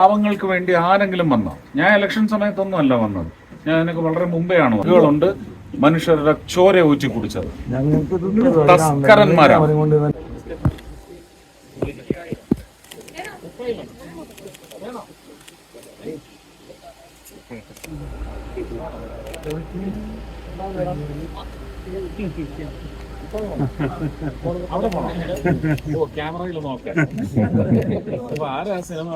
പാവങ്ങൾക്ക് വേണ്ടി ആരെങ്കിലും വന്നോ? ഞാൻ ഇലക്ഷൻ സമയത്തൊന്നും അല്ല വന്നത്. ഞാൻ എനിക്ക് വളരെ മുമ്പെയാണ് വന്നത്. മനുഷ്യരുടെ ചോര ഊറ്റി കുടിച്ചത് തസ്കരന്മാരാണ്. അവിടെ പോണോ? ക്യാമറയിൽ നോക്കാം. അപ്പൊ ആരാ സിനിമ?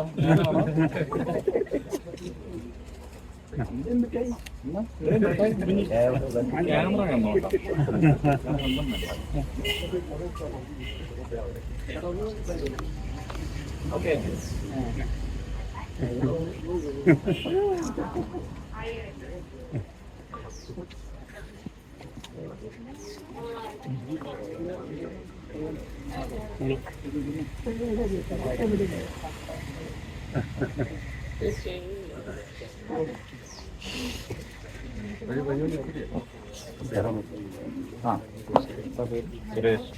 ക്യാമറ നോക്കാം. ഓക്കെ. സുരേഷ്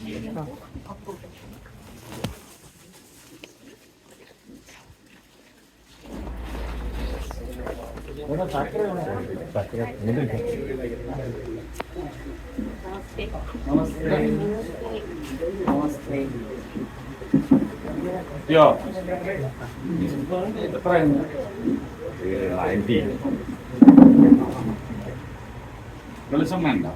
വെളിച്ചം വേണ്ട.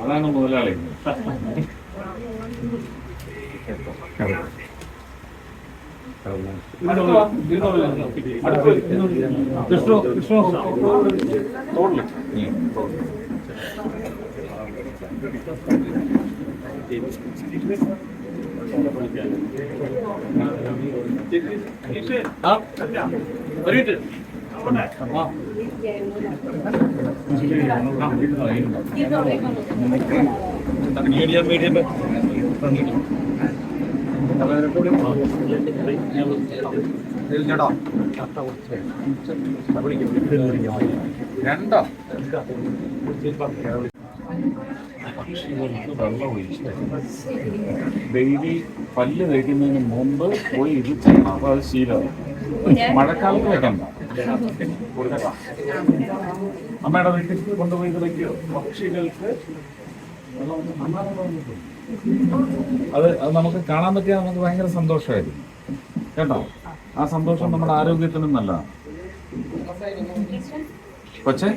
അതാണ് മുതലാളി. മീഡിയം രണ്ടോ വെള്ളം ഒഴിച്ച് ഡെയിലി പല്ല് തേക്കുന്നതിന് മുമ്പ് പോയി ഇത് ചെയ്യണം. അപ്പൊ അത് ശീലമാണ്. മഴക്കാലത്ത് വെക്കണ്ട. അമ്മയുടെ വീട്ടിൽ കൊണ്ടുപോയി ഇത് വയ്ക്കോ? പക്ഷികൾക്ക് അത് നമുക്ക് കാണാൻ പറ്റിയാൽ നമുക്ക് ഭയങ്കര സന്തോഷമായിരിക്കും കേട്ടോ. ആ സന്തോഷം നമ്മുടെ ആരോഗ്യത്തിനും നല്ലതാണ്. പക്ഷേ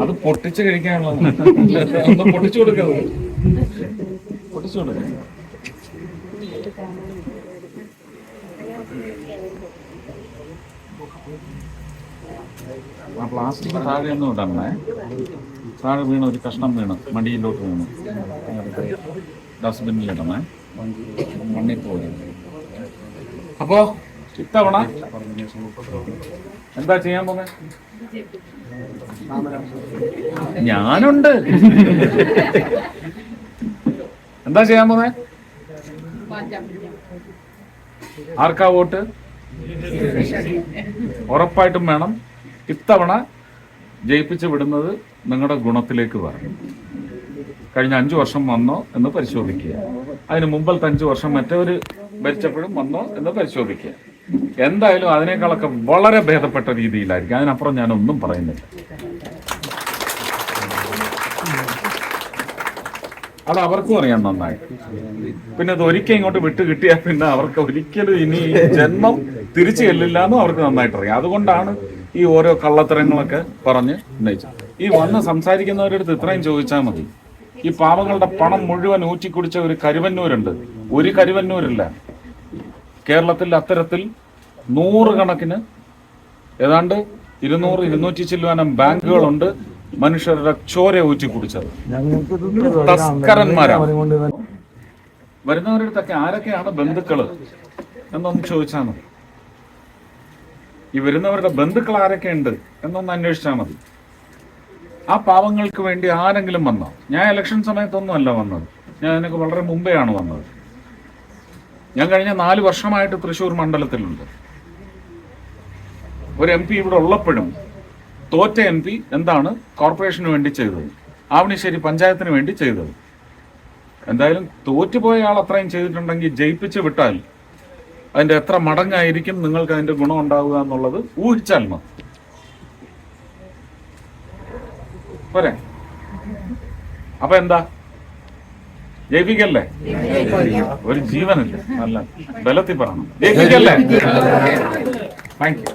അത് പൊട്ടിച്ച് കഴിക്കാനുള്ളത് ഒന്ന് പൊട്ടിച്ചു കൊടുക്കുന്നത്. പൊട്ടിച്ചു കൊടുക്കുക. ആ പ്ലാസ്റ്റിക് താഴെ ഒന്നും ഇടണേ. താഴെ വീണ് ഒരു കഷ്ണം വീണ് മടിയിലോട്ട് വീണു. ഡസ്റ്റ്ബിന്നിലിടണേ. മണ്ണിൽ പോയി. അപ്പോ ഇത്തവണ എന്താ ചെയ്യാൻ പോന്നെ? ഞാനുണ്ട്. എന്താ ചെയ്യാൻ പോന്നെ? ആർക്കാ വോട്ട്? ഉറപ്പായിട്ടും വേണം. ഇത്തവണ ജയിപ്പിച്ച് വിടുന്നത് നിങ്ങളുടെ ഗുണത്തിലേക്ക് വരണം. കഴിഞ്ഞ 5 വർഷം വന്നോ എന്ന് പരിശോധിക്കുക. അതിന് മുമ്പത്തെ 5 വർഷം മറ്റവര് ഭരിച്ചപ്പോഴും വന്നോ എന്ന് പരിശോധിക്കുക. എന്തായാലും അതിനേക്കാളൊക്കെ വളരെ ഭേദപ്പെട്ട രീതിയിലായിരിക്കും. അതിനപ്പുറം ഞാനൊന്നും പറയുന്നില്ല. അത് അവർക്കും അറിയാം നന്നായി. പിന്നെ അത് ഒരിക്കൽ ഇങ്ങോട്ട് വിട്ട് കിട്ടിയാൽ പിന്നെ അവർക്ക് ഒരിക്കലും ഇനി ജന്മം തിരിച്ചു ചെല്ലില്ല എന്നും അവർക്ക് നന്നായിട്ട് അറിയാം. അതുകൊണ്ടാണ് ഈ ഓരോ കള്ളത്തരങ്ങളൊക്കെ പറഞ്ഞ് ഉന്നയിച്ചത്. ഈ വന്ന് സംസാരിക്കുന്നവരുടെ അടുത്ത് ഇത്രയും ചോദിച്ചാൽ മതി. ഈ പാവങ്ങളുടെ പണം മുഴുവൻ ഊറ്റിക്കുടിച്ച ഒരു കരുവന്നൂരുണ്ട്. ഒരു കരുവന്നൂരില്ല. കേരളത്തിൽ അത്തരത്തിൽ 100 കണക്കിന് ഏതാണ്ട് 200-200 ചില്ലുവാനം ബാങ്കുകളുണ്ട്. മനുഷ്യരുടെ ചോര ഊറ്റി കുടിച്ചത് തസ്കരന്മാരാണ്. വരുന്നവരുടെ അടുത്തൊക്കെ ആരൊക്കെയാണ് ബന്ധുക്കള് എന്നൊന്ന് ചോദിച്ചാൽ മതി. ഈ വരുന്നവരുടെ ബന്ധുക്കൾ ആരൊക്കെ ഉണ്ട് എന്നൊന്ന് അന്വേഷിച്ചാൽ മതി. ആ പാവങ്ങൾക്ക് വേണ്ടി ആരെങ്കിലും വന്നോ? ഞാൻ ഇലക്ഷൻ സമയത്തൊന്നും അല്ല വന്നത്. ഞാൻ എനിക്ക് വളരെ മുമ്പെയാണ് വന്നത്. ഞാൻ കഴിഞ്ഞ 4 വർഷമായിട്ട് തൃശ്ശൂർ മണ്ഡലത്തിലുണ്ട്. ഒരു MP ഇവിടെ ഉള്ളപ്പോഴും തോറ്റ MP എന്താണ് കോർപ്പറേഷന് വേണ്ടി ചെയ്തത്, ആവണിശ്ശേരി പഞ്ചായത്തിന് വേണ്ടി ചെയ്തത്? എന്തായാലും തോറ്റുപോയ ആൾ അത്രയും ചെയ്തിട്ടുണ്ടെങ്കിൽ ജയിപ്പിച്ച് വിട്ടാൽ അതിന്റെ എത്ര മടങ്ങായിരിക്കും നിങ്ങൾക്ക് അതിന്റെ ഗുണം ഉണ്ടാവുക എന്നുള്ളത് ഊഹിച്ചാൽ മതി. പോരെ? അപ്പൊ എന്താ, ജയിപ്പിക്കല്ലേ? ഒരു ജീവനല്ലേ, നല്ല ബലത്തിൽ പറയണം, ജയിപ്പിക്കല്ലേ? Thank you.